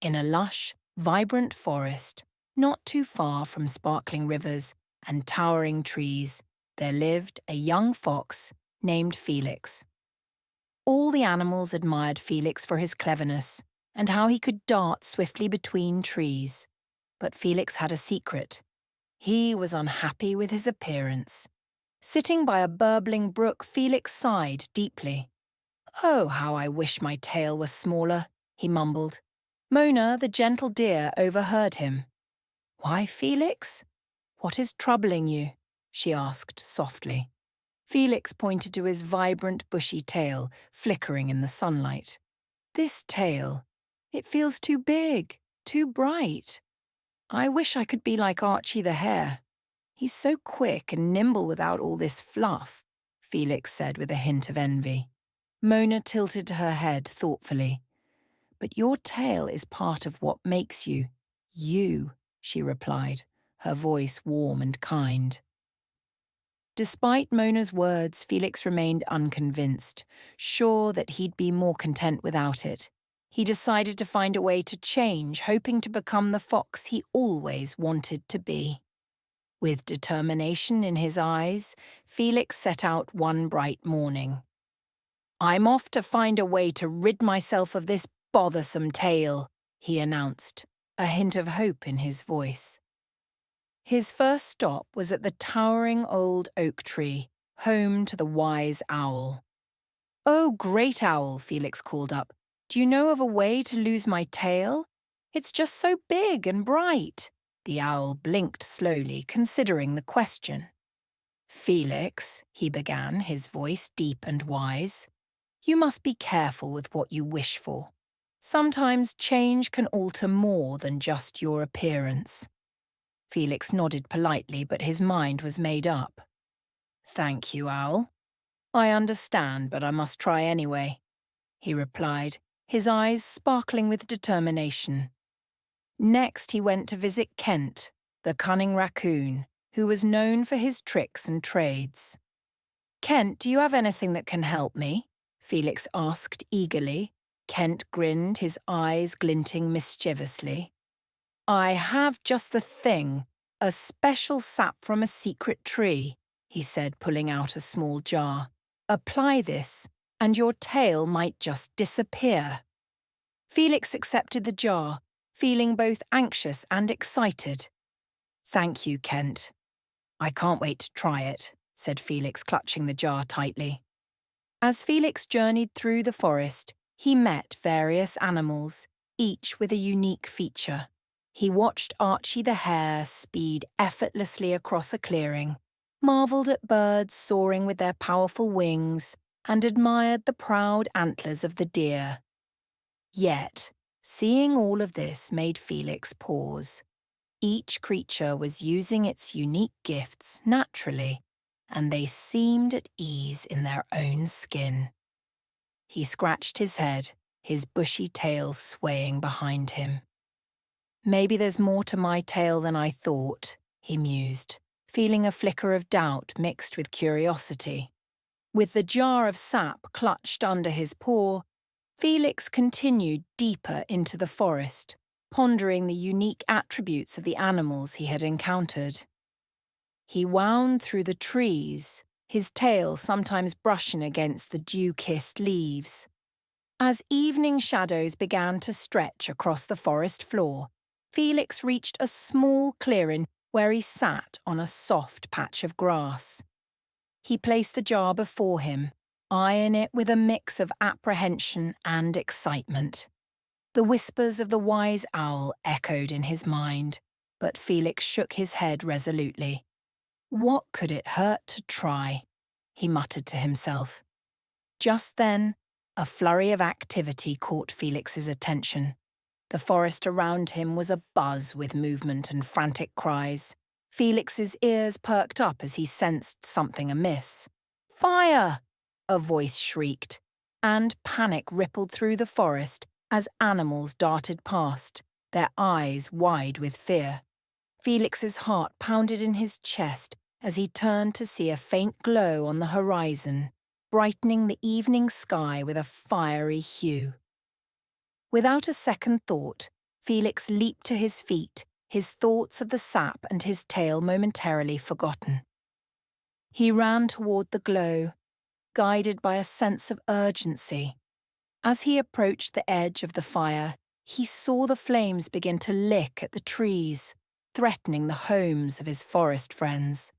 In a lush, vibrant forest, not too far from sparkling rivers and towering trees, there lived a young fox named Felix. All the animals admired Felix for his cleverness and how he could dart swiftly between trees. But Felix had a secret. He was unhappy with his appearance. Sitting by a burbling brook, Felix sighed deeply. "Oh, how I wish my tail was smaller," he mumbled. Mona, the gentle deer, overheard him. "Why, Felix? What is troubling you?" she asked softly. Felix pointed to his vibrant, bushy tail, flickering in the sunlight. "This tail, it feels too big, too bright. I wish I could be like Archie the hare. He's so quick and nimble without all this fluff," Felix said with a hint of envy. Mona tilted her head thoughtfully. "But your tail is part of what makes you, you," she replied, her voice warm and kind. Despite Mona's words, Felix remained unconvinced, sure that he'd be more content without it. He decided to find a way to change, hoping to become the fox he always wanted to be. With determination in his eyes, Felix set out one bright morning. "I'm off to find a way to rid myself of this bothersome tail," he announced, a hint of hope in his voice. His first stop was at the towering old oak tree, home to the wise owl. "Oh, great owl," Felix called up, "do you know of a way to lose my tail? It's just so big and bright." The owl blinked slowly, considering the question. "Felix," he began, his voice deep and wise, "you must be careful with what you wish for. Sometimes change can alter more than just your appearance." Felix nodded politely, but his mind was made up. "Thank you, Owl. I understand, but I must try anyway," he replied, his eyes sparkling with determination. Next he went to visit Kent, the cunning raccoon, who was known for his tricks and trades. "Kent, do you have anything that can help me?" Felix asked eagerly. Kent grinned, his eyes glinting mischievously. "I have just the thing, a special sap from a secret tree," he said, pulling out a small jar. "Apply this, and your tail might just disappear." Felix accepted the jar, feeling both anxious and excited. "Thank you, Kent. I can't wait to try it," said Felix, clutching the jar tightly. As Felix journeyed through the forest, he met various animals, each with a unique feature. He watched Archie the hare speed effortlessly across a clearing, marvelled at birds soaring with their powerful wings, and admired the proud antlers of the deer. Yet, seeing all of this made Felix pause. Each creature was using its unique gifts naturally, and they seemed at ease in their own skin. He scratched his head, his bushy tail swaying behind him. "Maybe there's more to my tail than I thought," he mused, feeling a flicker of doubt mixed with curiosity. With the jar of sap clutched under his paw, Felix continued deeper into the forest, pondering the unique attributes of the animals he had encountered. He wound through the trees, his tail sometimes brushing against the dew-kissed leaves. As evening shadows began to stretch across the forest floor, Felix reached a small clearing where he sat on a soft patch of grass. He placed the jar before him, eyeing it with a mix of apprehension and excitement. The whispers of the wise owl echoed in his mind, but Felix shook his head resolutely. "What could it hurt to try?" he muttered to himself. Just then, a flurry of activity caught Felix's attention. The forest around him was abuzz with movement and frantic cries. Felix's ears perked up as he sensed something amiss. "Fire!" a voice shrieked, and panic rippled through the forest as animals darted past, their eyes wide with fear. Felix's heart pounded in his chest as he turned to see a faint glow on the horizon, brightening the evening sky with a fiery hue. Without a second thought, Felix leaped to his feet, his thoughts of the sap and his tail momentarily forgotten. He ran toward the glow, guided by a sense of urgency. As he approached the edge of the fire, he saw the flames begin to lick at the trees, threatening the homes of his forest friends.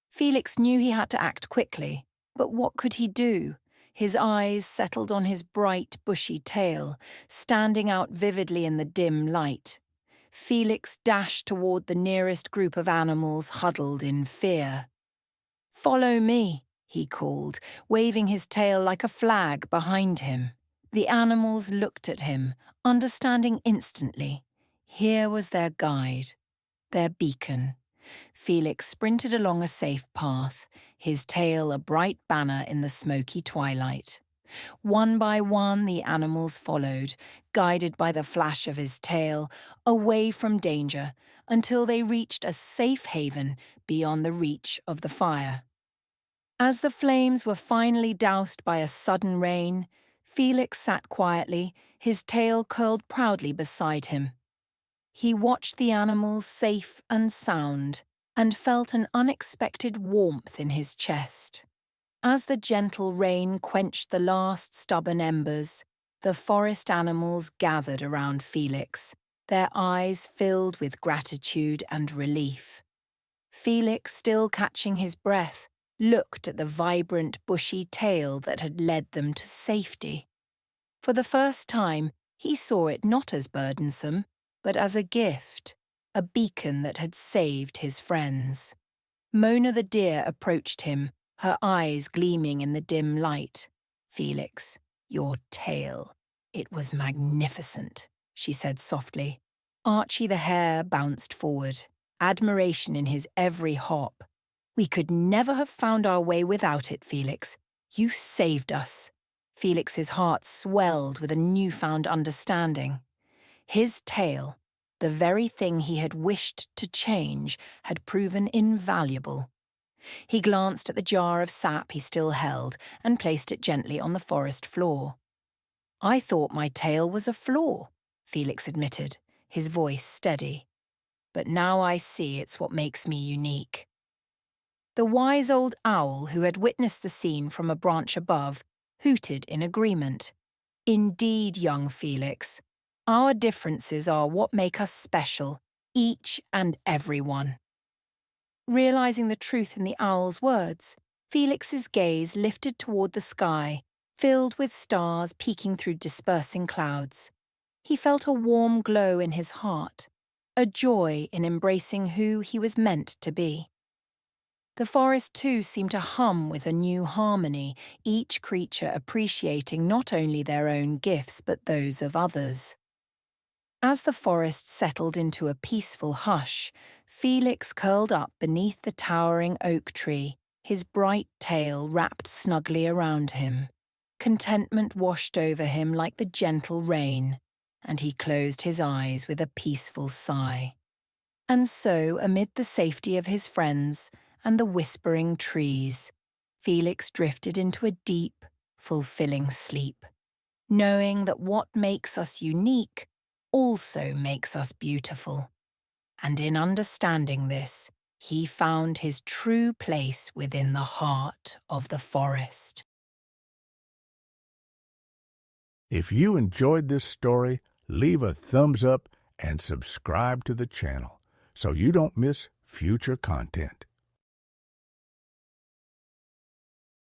Felix knew he had to act quickly, but what could he do? His eyes settled on his bright, bushy tail, standing out vividly in the dim light. Felix dashed toward the nearest group of animals huddled in fear. "Follow me," he called, waving his tail like a flag behind him. The animals looked at him, understanding instantly. Here was their guide, their beacon. Felix sprinted along a safe path, his tail a bright banner in the smoky twilight. One by one the animals followed, guided by the flash of his tail, away from danger, until they reached a safe haven beyond the reach of the fire. As the flames were finally doused by a sudden rain, Felix sat quietly, his tail curled proudly beside him. He watched the animals safe and sound, and felt an unexpected warmth in his chest. As the gentle rain quenched the last stubborn embers, the forest animals gathered around Felix, their eyes filled with gratitude and relief. Felix, still catching his breath, looked at the vibrant, bushy tail that had led them to safety. For the first time, he saw it not as burdensome, but as a gift, a beacon that had saved his friends. Mona the deer approached him, her eyes gleaming in the dim light. "Felix, your tail. It was magnificent," she said softly. Archie the hare bounced forward, admiration in his every hop. "We could never have found our way without it, Felix. You saved us." Felix's heart swelled with a newfound understanding. His tail, the very thing he had wished to change, had proven invaluable. He glanced at the jar of sap he still held and placed it gently on the forest floor. "I thought my tail was a flaw," Felix admitted, his voice steady. "But now I see it's what makes me unique." The wise old owl who had witnessed the scene from a branch above hooted in agreement. "Indeed, young Felix, our differences are what make us special, each and every one." Realizing the truth in the owl's words, Felix's gaze lifted toward the sky, filled with stars peeking through dispersing clouds. He felt a warm glow in his heart, a joy in embracing who he was meant to be. The forest too seemed to hum with a new harmony, each creature appreciating not only their own gifts but those of others. As the forest settled into a peaceful hush, Felix curled up beneath the towering oak tree, his bright tail wrapped snugly around him. Contentment washed over him like the gentle rain, and he closed his eyes with a peaceful sigh. And so, amid the safety of his friends and the whispering trees, Felix drifted into a deep, fulfilling sleep, knowing that what makes us unique also makes us beautiful. And in understanding this, he found his true place within the heart of the forest. If you enjoyed this story, leave a thumbs up and subscribe to the channel so you don't miss future content.